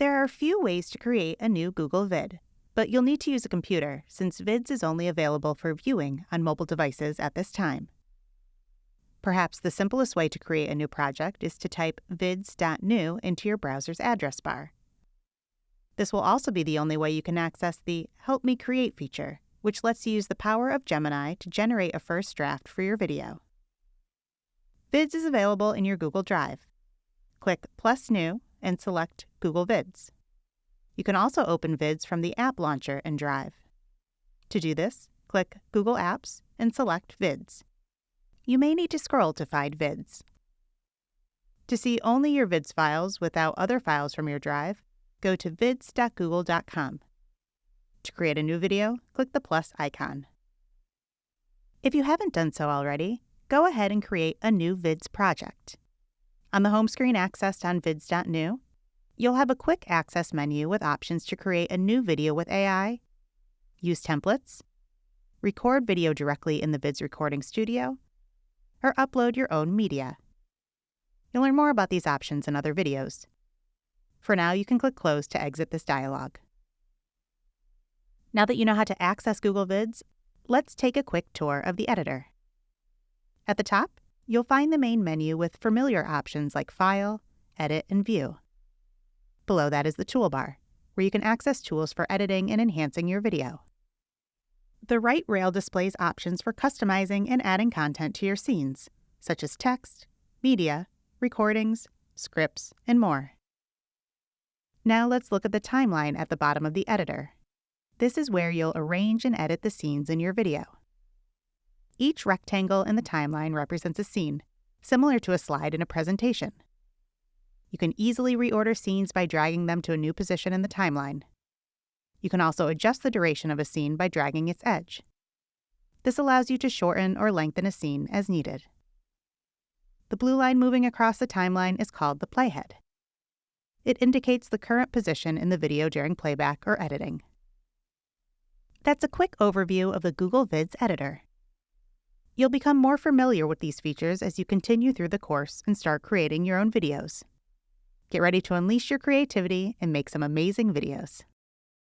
There are a few ways to create a new Google Vid, but you'll need to use a computer since Vids is only available for viewing on mobile devices at this time. Perhaps the simplest way to create a new project is to type vids.new into your browser's address bar. This will also be the only way you can access the Help Me Create feature, which lets you use the power of Gemini to generate a first draft for your video. Vids is available in your Google Drive. Click Plus New and select Google Vids. You can also open Vids from the App Launcher in Drive. To do this, click Google Apps and select Vids. You may need to scroll to find Vids. To see only your Vids files without other files from your drive, go to vids.google.com. To create a new video, click the plus icon. If you haven't done so already, go ahead and create a new Vids project. On the home screen accessed on vids.new, you'll have a quick access menu with options to create a new video with AI, use templates, record video directly in the Vids recording studio, or upload your own media. You'll learn more about these options in other videos. For now, you can click Close to exit this dialog. Now that you know how to access Google Vids, let's take a quick tour of the editor. At the top, you'll find the main menu with familiar options like File, Edit, and View. Below that is the toolbar, where you can access tools for editing and enhancing your video. The right rail displays options for customizing and adding content to your scenes, such as text, media, recordings, scripts, and more. Now let's look at the timeline at the bottom of the editor. This is where you'll arrange and edit the scenes in your video. Each rectangle in the timeline represents a scene, similar to a slide in a presentation. You can easily reorder scenes by dragging them to a new position in the timeline. You can also adjust the duration of a scene by dragging its edge. This allows you to shorten or lengthen a scene as needed. The blue line moving across the timeline is called the playhead. It indicates the current position in the video during playback or editing. That's a quick overview of the Google Vids editor. You'll become more familiar with these features as you continue through the course and start creating your own videos. Get ready to unleash your creativity and make some amazing videos.